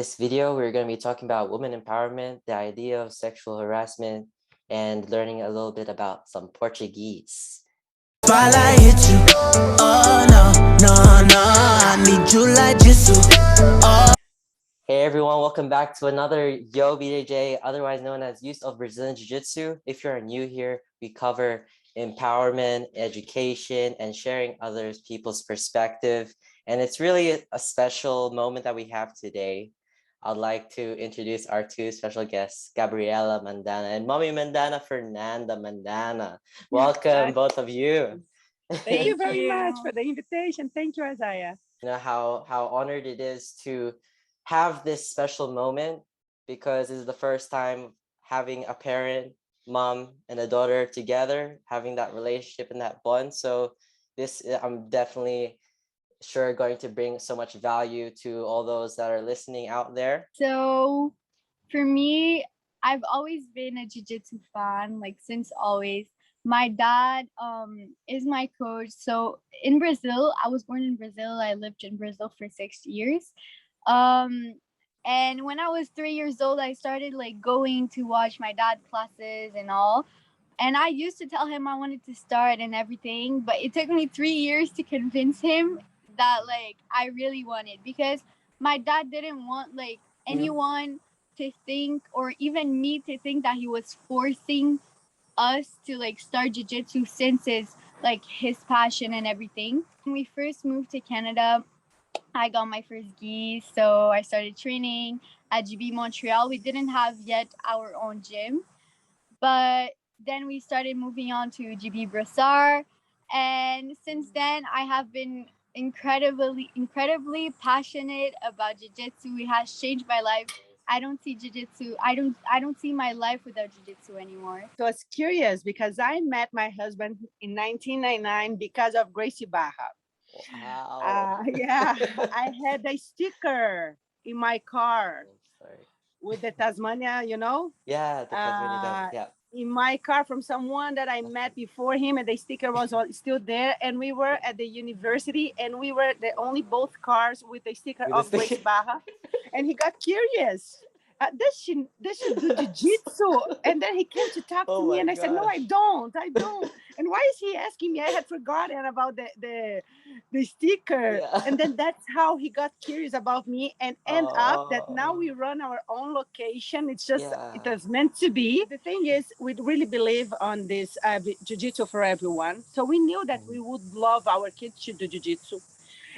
This video, we're going to be talking about women empowerment, the idea of sexual harassment, and learning a little bit about some Portuguese. Spotlight hit you. Oh no, I need you like Jisoo. Oh. Hey everyone, welcome back to another YOBJJ, otherwise known as Use of Brazilian Jiu-jitsu. If you're new here, we cover empowerment, education, and sharing others people's perspective. And it's really a special moment that we have today. I'd like to introduce our two special guests, Gabriela Mendana and Mommy Mendana, Fernanda Mendana. Welcome, both of you. Thank you very much for the invitation. Thank you, Isaiah. How honored it is to have this special moment, because this is the first time having a parent, mom, and a daughter together, having that relationship and that bond. So this, I'm definitely sure, going to bring so much value to all those that are listening out there. So for me, I've always been a jiu-jitsu fan, like since always. My dad is my coach. So in Brazil, I was born in Brazil. I lived in Brazil for 6 years. And when I was 3 years old, I started like going to watch my dad classes and all. And I used to tell him I wanted to start and everything, but it took me 3 years to convince him that like I really wanted, because my dad didn't want like anyone to think, or even me to think, that he was forcing us to like start jiu-jitsu, since it's like his passion and everything. When we first moved to Canada, I got my first gi, so I started training at GB Montreal. We didn't have yet our own gym, but then we started moving on to GB Brassard, and since then I have been incredibly passionate about jiu-jitsu. It has changed my life. I don't see jiu-jitsu. I don't see my life without jiu-jitsu anymore. So I was curious because I met my husband in 1999 because of Gracie Barra. Wow. Yeah, I had a sticker in my car Sorry. with the Tasmania, Yeah, the Tasmanian devil. uh, Yeah. in my car from someone that I met before him, and the sticker was still there. And we were at the university, and we were the only both cars with a sticker With of the Grace sticker. Barra. And he got curious. Does she do jiu-jitsu? And then he came to talk to Oh me, my and I said, no, gosh. I don't. And why is he asking me? I had forgotten about the sticker. Yeah. And then that's how he got curious about me, and end up that now we Oh. run our own location. It's just, Yeah. it was meant to be. The thing is, we really believe on this jiu-jitsu for everyone. So we knew that we would love our kids to do jiu-jitsu.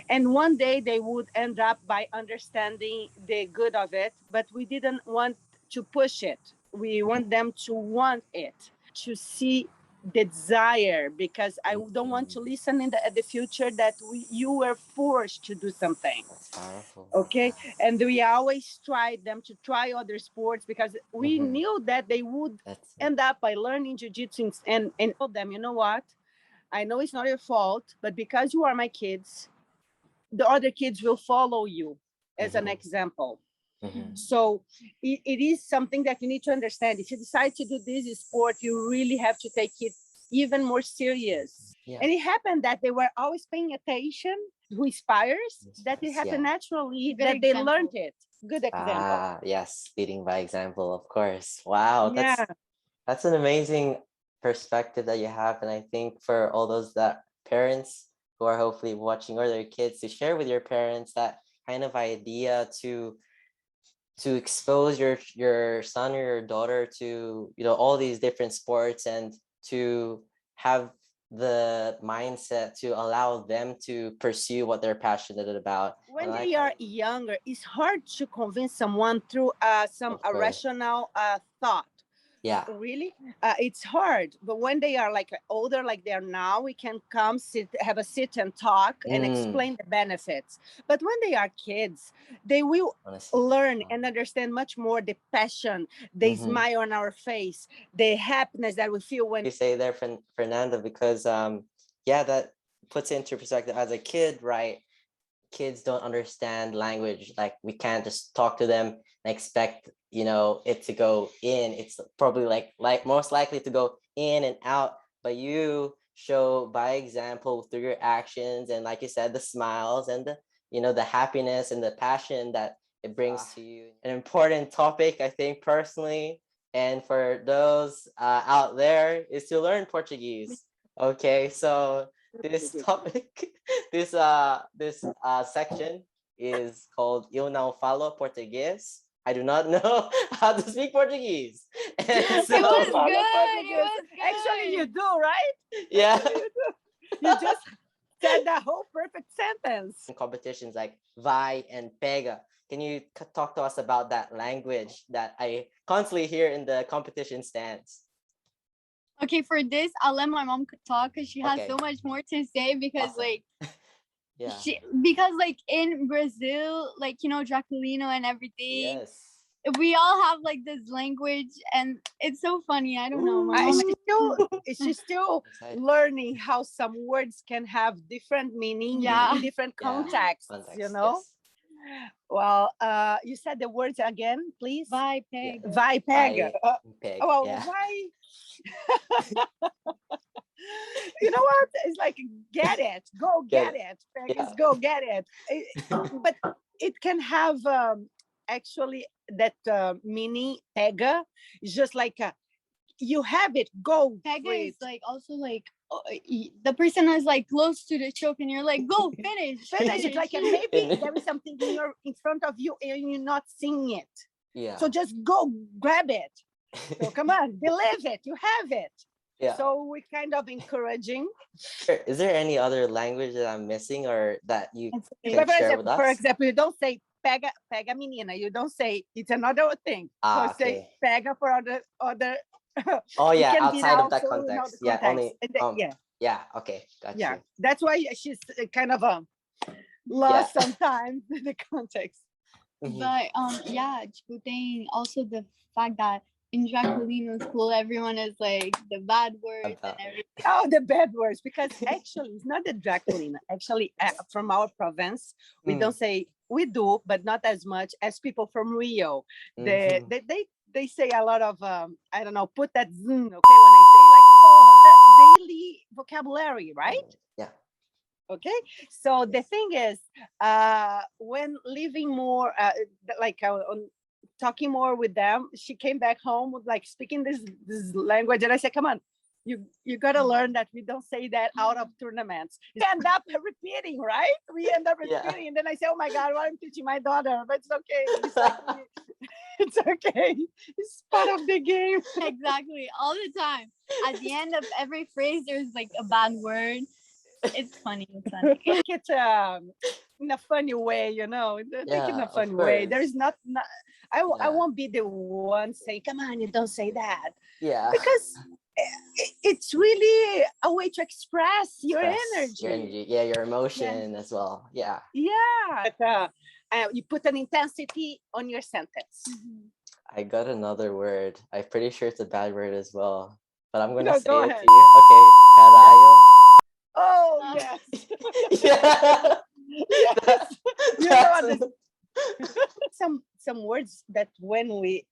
And one day they would end up by understanding the good of it, but we didn't want to push it. We want them to want it, to see the desire, because I don't want to listen in the future that you were forced to do something. That's powerful. Okay. And we always tried them to try other sports because we knew that they would end up by learning jiu-jitsu, and told them, you know what, I know it's not your fault, but because you are my kids, the other kids will follow you as an example. So it is something that you need to understand. If you decide to do this sport, you really have to take it even more serious. Yeah. And it happened that they were always paying attention, who inspires, that it happened naturally, Good that they example. learned it. Good example. Yes, leading by example, of course. Wow, Yeah. that's an amazing perspective that you have. And I think for all those that parents who are hopefully watching, or their kids, to share with your parents that kind of idea, to expose your son or your daughter to, all these different sports, and to have the mindset to allow them to pursue what they're passionate about. When they are younger, it's hard to convince someone through some Of course. irrational thought. Yeah. Really, it's hard. But when they are like older, like they are now, we can come have a sit and talk and explain the benefits. But when they are kids, they will learn and understand much more the passion, the smile on our face, the happiness that we feel when You say there, Fernanda, because that puts it into perspective. As a kid, right, kids don't understand language. Like, we can't just talk to them and expect it to go in. It's probably like most likely to go in and out, but you show by example through your actions, and like you said, the smiles and the the happiness and the passion that it brings to you an important topic, I think, personally. And for those out there, is to learn Portuguese. Okay, so this topic, this section is called Eu não falo português. I do not know how to speak Portuguese. And so, It was good. Portuguese. It was good. Actually, you do, right? yeah. Actually, you do. You just said the whole perfect sentence. Competitions like vai and pega. Can you talk to us about that language that I constantly hear in the competition stands? Okay, for this, I'll let my mom talk because she has Okay. so much more to say because Awesome. like Yeah. because like in Brazil, like you know, Draculino and everything. Yes. We all have like this language, and it's so funny. I don't know. My mom, She's still Excited. learning how some words can have different meaning Yeah. in different Yeah. contexts, you know? Yes. Well, you said the words again, please. vai pega. Vai, pega. Vai, peg. Well, Yeah. why? You know what? It's like, get it. Go get it. Peg is Yeah. go get it. But it can have actually that meaning, pega, is just like you have it, go Pega for is it. like also like the person is like close to the choke, and you're like, go finish. Finish it. Like maybe Finish. there is something in front of you and you're not seeing it. Yeah. So just go grab it. So come on, believe it. You have it. Yeah. So we're kind of encouraging. Is there any other language that I'm missing or that you can But share with us? for example, you don't say pega menina. You don't say it's another thing. So say Okay. pega for other. Oh It yeah, can be outside of that also, context. the Yeah, context. only Yeah, yeah, okay, got yeah. you. That's why she's kind of lost sometimes in the context. Mhm. But yeah, tipo, tem also the fact that in Draculino school everyone is like the bad words and everything. Oh, the bad words, because actually it's not the Draculina. Actually, from our province, we don't say, we do, but not as much as people from Rio. Mhm. They say a lot of I don't know, put that zn, okay, when I say like daily vocabulary, right? Yeah. Okay, so the thing is, when living more, talking more with them, she came back home with like speaking this language, and I said, "Come on, you gotta learn that we don't say that out of tournaments." You end up repeating, right? We end up repeating, and then I say, "Oh my God, what I'm teaching my daughter?" But it's okay. It's like it's okay. It's part of the game. Exactly, all the time. At the end of every phrase, there's like a bad word. It's funny. It's funny. It's in a funny way, you know. Think in a of funny way. course. There's not I Yeah. won't be the one saying, "Come on, you don't say that," Yeah. because it's really a way to express your energy. Your energy. Yeah, your emotion as well. Yeah. Yeah. But, you put an intensity on your sentence. I got another word. I'm pretty sure it's a bad word as well. But I'm gonna No, say go it ahead. to you. Okay. Caralho. Oh, yes. Yeah. Yes. You know That's- what some words that when we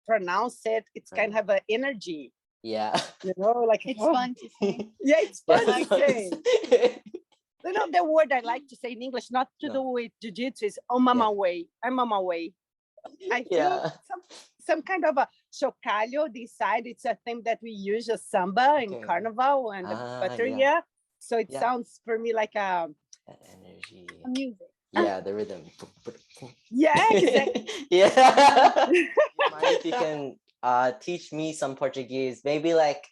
pronounce it, it's kind of an energy, yeah. you know, like It's oh, fun to say. yeah, it's fun Yeah, to say. You know, the word I like to say in English, not to do with jiu-jitsu, is on my way. I'm on my way. I feel some kind of a chocalho. This side, it's a thing that we use as samba in carnival and bateria. So it sounds for me like that energy. Music. Yeah, the rhythm. Yeah, exactly. Yeah. Mind if you can teach me some Portuguese, maybe like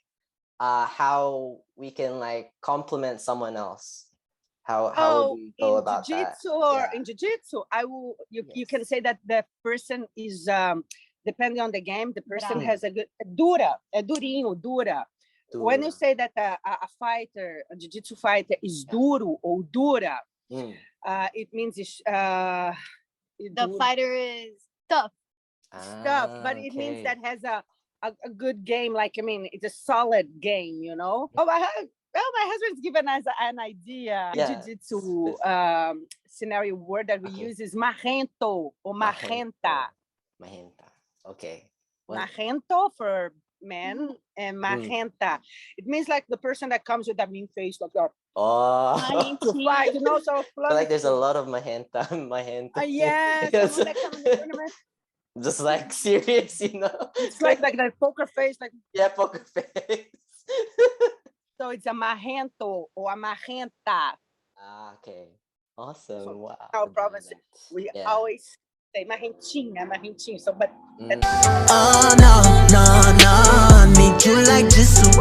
how we can like compliment someone else. How would we go about that? In jiu-jitsu, you can say that the person is depending on the game, the person has a good durinho. When you say that a fighter, a jiu-jitsu fighter is duro or dura, it means the fighter is tough. But it means that has a good game. Like, I mean, it's a solid game, you know. Oh, my husband's given us an idea. Jiu-jitsu scenario word that we use is marrento or marrenta. Marrenta. Okay. Marrento for men and marrenta. It means like the person that comes with a mean face, like that. Oh. to fight, you know. So I feel like there's a lot of mahenta, mahenta. yes, Yes. the one that come in the tournament. Just like serious, you know. It's like that poker face, like Yeah, poker face. so. It's a marrento or a marrenta. Okay. Awesome. So Wow. our I love province, that. we Yeah. always say marrentinha, marrentinho. So, but Oh no, no, no, I need you like Jisoo.